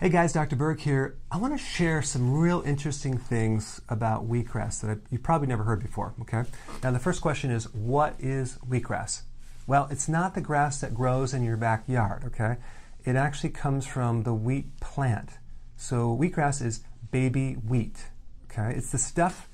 Hey guys, Dr. Berg here. I want to share some real interesting things about wheatgrass that you've probably never heard before, okay? Now the first question is, what is wheatgrass? Well, it's not the grass that grows in your backyard, okay? It actually comes from the wheat plant. So wheatgrass is baby wheat, okay? It's the stuff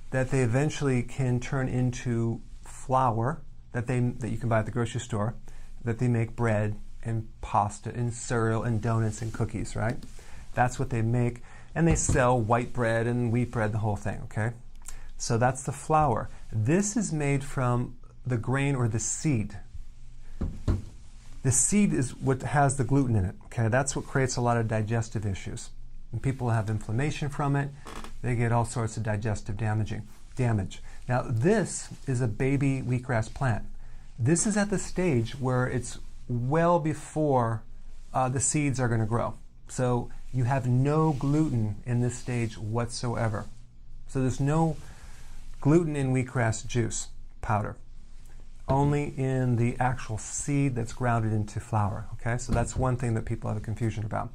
that they eventually can turn into flour that you can buy at the grocery store, that they make bread and pasta and cereal and donuts and cookies, right? That's what they make, and they sell white bread and wheat bread, the whole thing, okay? So that's the flour. This is made from the grain or the seed. The seed is what has the gluten in it, okay? That's what creates a lot of digestive issues. And people have inflammation from it. They get all sorts of digestive damage. Now, this is a baby wheatgrass plant. This is at the stage where it's well before the seeds are going to grow. So you have no gluten in this stage whatsoever. So there's no gluten in wheatgrass juice powder, only in the actual seed that's grounded into flour. Okay, so that's one thing that people have a confusion about.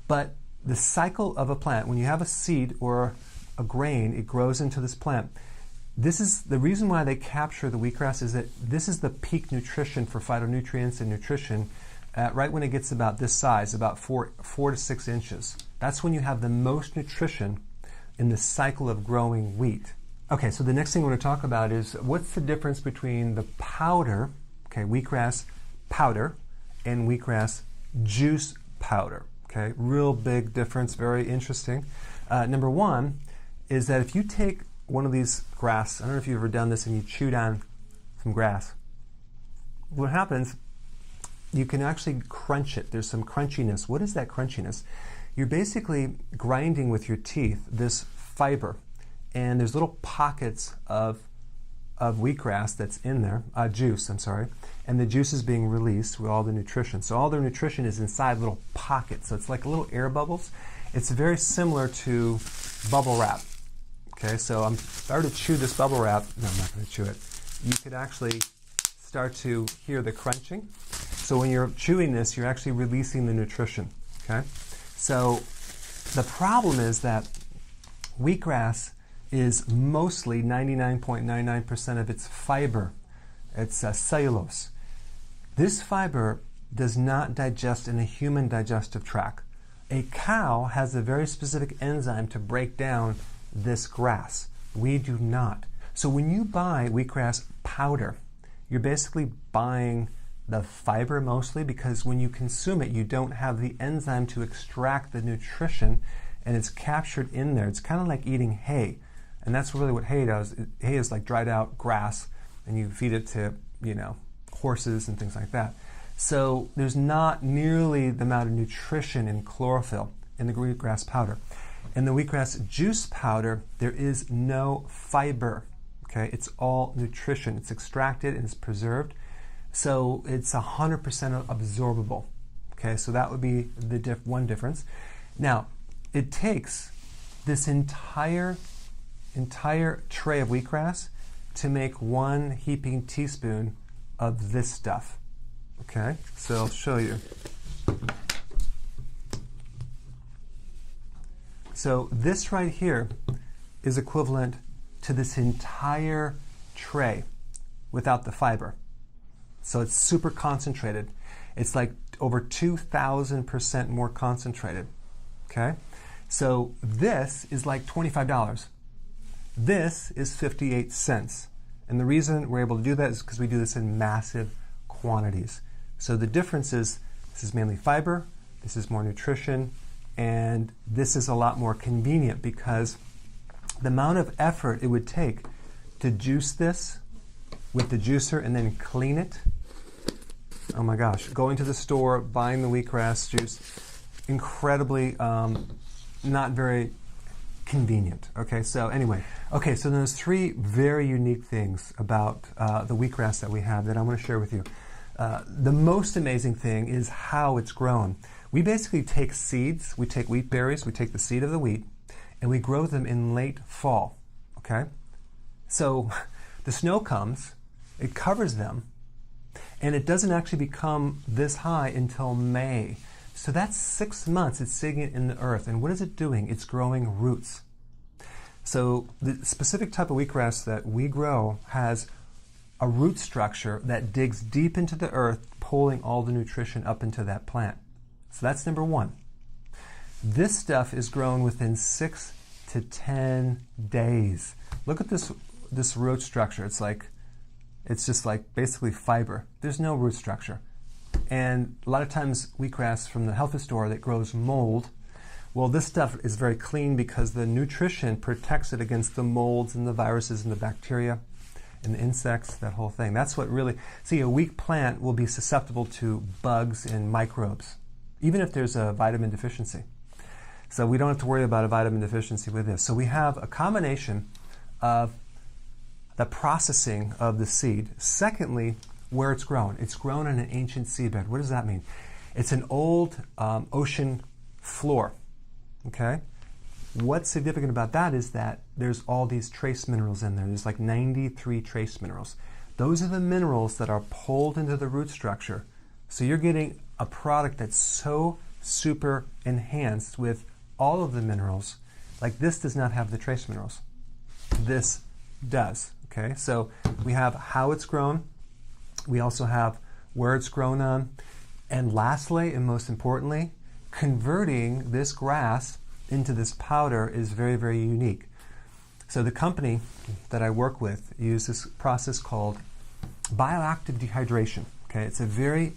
But the cycle of a plant, when you have a seed or a grain, it grows into this plant. This is the reason why they capture the wheatgrass, is that this is the peak nutrition for phytonutrients and nutrition right when it gets about this size, about 4 to 6 inches. That's when you have the most nutrition in the cycle of growing wheat. Okay, so the next thing I want to talk about is what's the difference between the powder, okay, wheatgrass powder, and wheatgrass juice powder. Okay, real big difference, very interesting. Number one is that if you take one of these grass, I don't know if you've ever done this, and you chewed on some grass, what happens, you can actually crunch it. There's some crunchiness. What is that crunchiness? You're basically grinding with your teeth this fiber, and there's little pockets of wheatgrass that's in there, juice, and the juice is being released with all the nutrition. So all the nutrition is inside little pockets, so it's like little air bubbles. It's very similar to bubble wrap. Okay, so if I were to chew this bubble wrap, no, I'm not going to chew it. You could actually start to hear the crunching. So when you're chewing this, you're actually releasing the nutrition. Okay, so the problem is that wheatgrass is mostly 99.99% of its fiber. It's cellulose. This fiber does not digest in a human digestive tract. A cow has a very specific enzyme to break down this grass. We do not. So when you buy wheatgrass powder, you're basically buying the fiber mostly, because when you consume it, you don't have the enzyme to extract the nutrition, and it's captured in there. It's kind of like eating hay, and that's really what hay does. Hay is like dried out grass, and you feed it to, horses and things like that. So there's not nearly the amount of nutrition in chlorophyll in the wheatgrass powder. In the wheatgrass juice powder, there is no fiber. Okay, it's all nutrition. It's extracted and it's preserved, so it's 100% absorbable. Okay, so that would be the one difference. Now, it takes this entire tray of wheatgrass to make one heaping teaspoon of this stuff. Okay, so I'll show you. So this right here is equivalent to this entire tray without the fiber. So it's super concentrated. It's like over 2,000% more concentrated. Okay? So this is like $25. This is 58 cents. And the reason we're able to do that is because we do this in massive quantities. So the difference is, this is mainly fiber, this is more nutrition, and this is a lot more convenient, because the amount of effort it would take to juice this with the juicer and then clean it, oh my gosh, going to the store, buying the wheatgrass juice, incredibly not very convenient. Okay, so anyway, so there's 3 very unique things about the wheatgrass that we have that I want to share with you. The most amazing thing is how it's grown. We basically take seeds, we take wheat berries, we take the seed of the wheat, and we grow them in late fall. Okay, so the snow comes, it covers them, and it doesn't actually become this high until May. So that's 6 months it's sitting in the earth. And what is it doing? It's growing roots. So the specific type of wheatgrass that we grow has a root structure that digs deep into the earth, pulling all the nutrition up into that plant. So that's number one. This stuff is grown within 6 to 10 days. Look at this root structure. It's just like basically fiber. There's no root structure. And a lot of times wheatgrass from the health food store that grows mold, well, this stuff is very clean because the nutrition protects it against the molds and the viruses and the bacteria and the insects, that whole thing. That's what really, see, a weak plant will be susceptible to bugs and microbes, even if there's a vitamin deficiency. So we don't have to worry about a vitamin deficiency with this. So we have a combination of the processing of the seed. Secondly, where it's grown. It's grown in an ancient seabed. What does that mean? It's an old ocean floor. Okay? What's significant about that is that there's all these trace minerals in there. There's like 93 trace minerals. Those are the minerals that are pulled into the root structure. So you're getting a product that's so super enhanced with all of the minerals. Like this does not have the trace minerals. This does. Okay? So we have how it's grown. We also have where it's grown on. And lastly, and most importantly, converting this grass into this powder is very, very unique. So the company that I work with uses this process called bioactive dehydration. Okay, it's a very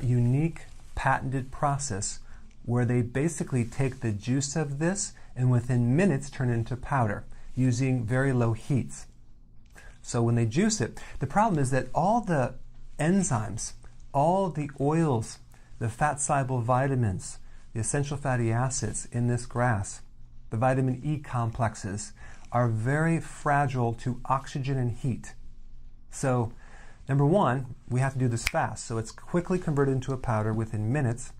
unique patented process where they basically take the juice of this and within minutes turn it into powder using very low heats. So when they juice it, the problem is that all the enzymes, all the oils, the fat-soluble vitamins, the essential fatty acids in this grass, the vitamin E complexes, are very fragile to oxygen and heat. So, number one, we have to do this fast. So it's quickly converted into a powder within minutes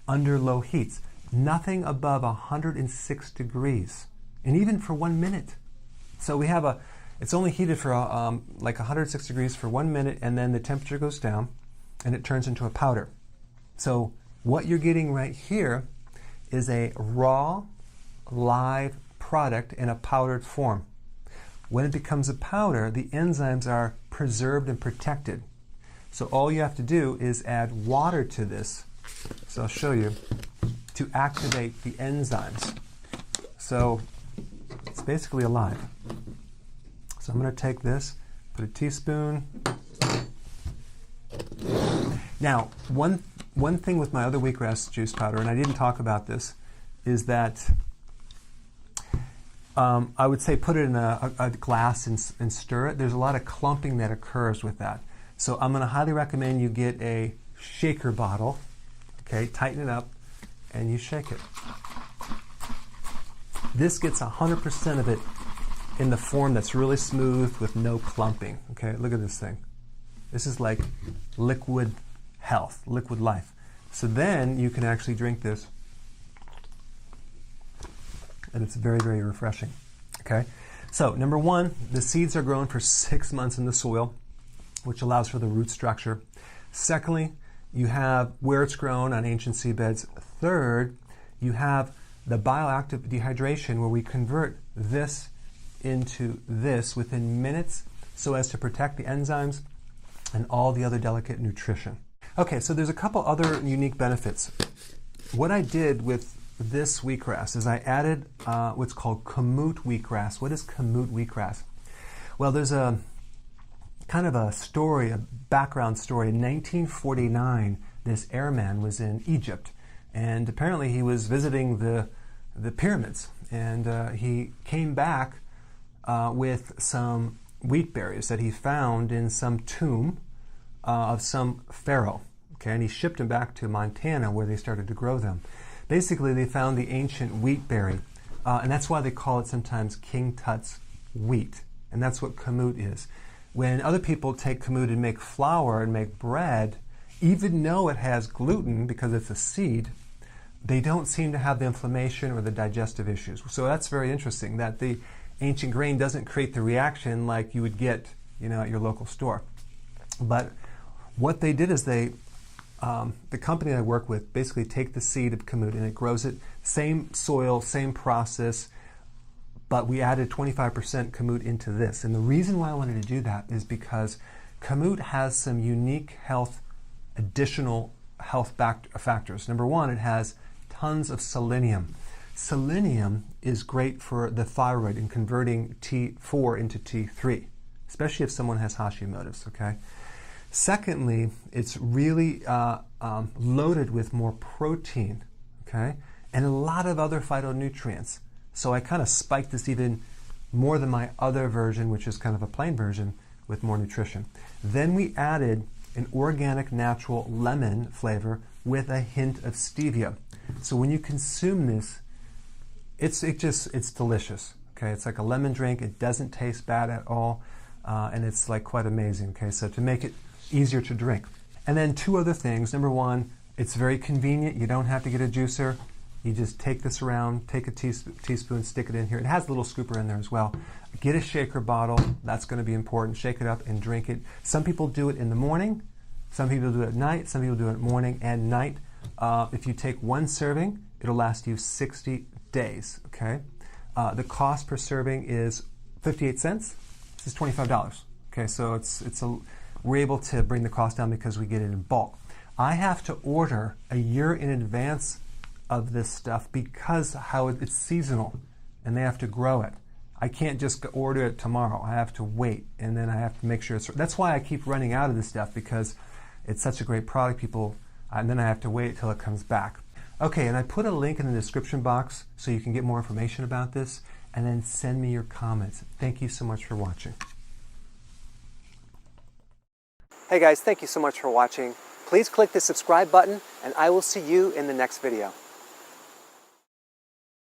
under low heats. Nothing above 106 degrees, and even for 1 minute. So we have it's only heated for like 106 degrees for 1 minute, and then the temperature goes down, and it turns into a powder. So what you're getting right here is a raw, live product in a powdered form. When it becomes a powder, the enzymes are preserved and protected. So all you have to do is add water to this. So I'll show you to activate the enzymes. So it's basically alive. So I'm going to take this, put a teaspoon. Now, one thing with my other wheatgrass juice powder, and I didn't talk about this, is that I would say put it in a glass and stir it. There's a lot of clumping that occurs with that. So I'm going to highly recommend you get a shaker bottle, okay, tighten it up, and you shake it. This gets 100% of it in the form that's really smooth with no clumping. Okay, look at this thing. This is like liquid health, liquid life. So then you can actually drink this, and it's very, very refreshing. Okay, so number one, the seeds are grown for 6 months in the soil, which allows for the root structure. Secondly, you have where it's grown on ancient seabeds. Third, you have the bioactive dehydration where we convert this into this within minutes so as to protect the enzymes and all the other delicate nutrition. Okay, so there's a couple other unique benefits. What I did with this wheatgrass is I added what's called kamut wheatgrass. What is kamut wheatgrass? Well, there's a kind of a story, a background story. In 1949, this airman was in Egypt, and apparently he was visiting the pyramids, and he came back with some wheat berries that he found in some tomb of some pharaoh. Okay, and he shipped them back to Montana where they started to grow them. Basically, they found the ancient wheat berry, and that's why they call it sometimes King Tut's wheat, and that's what kamut is. When other people take kamut and make flour and make bread, even though it has gluten because it's a seed, they don't seem to have the inflammation or the digestive issues. So that's very interesting that the ancient grain doesn't create the reaction like you would get, at your local store. But what they did is they the company I work with basically take the seed of kamut and it grows it, same soil, same process, but we added 25% kamut into this. And the reason why I wanted to do that is because kamut has some unique additional health factors. Number one, it has tons of selenium. Selenium is great for the thyroid in converting T4 into T3, especially if someone has Hashimoto's, okay? Secondly, it's really loaded with more protein, okay? And a lot of other phytonutrients. So I kind of spiked this even more than my other version, which is kind of a plain version with more nutrition. Then we added an organic natural lemon flavor with a hint of stevia. So when you consume this, it's delicious. Okay, it's like a lemon drink. It doesn't taste bad at all, and it's like quite amazing. Okay, so to make it easier to drink. And then two other things. Number one, it's very convenient. You don't have to get a juicer. You just take this around, take a teaspoon, stick it in here. It has a little scooper in there as well. Get a shaker bottle. That's going to be important. Shake it up and drink it. Some people do it in the morning. Some people do it at night. Some people do it morning and night. If you take one serving, it'll last you 60 days. Okay. The cost per serving is 58 cents. This is $25. Okay, so we're able to bring the cost down because we get it in bulk. I have to order a year in advance of this stuff because it's seasonal and they have to grow it. I can't just order it tomorrow. I have to wait, and then I have to make sure that's why I keep running out of this stuff, because it's such a great product, and then I have to wait till it comes back. Okay, and I put a link in the description box so you can get more information about this, and then send me your comments. Thank you so much for watching. Hey guys, thank you so much for watching. Please click the subscribe button, and I will see you in the next video.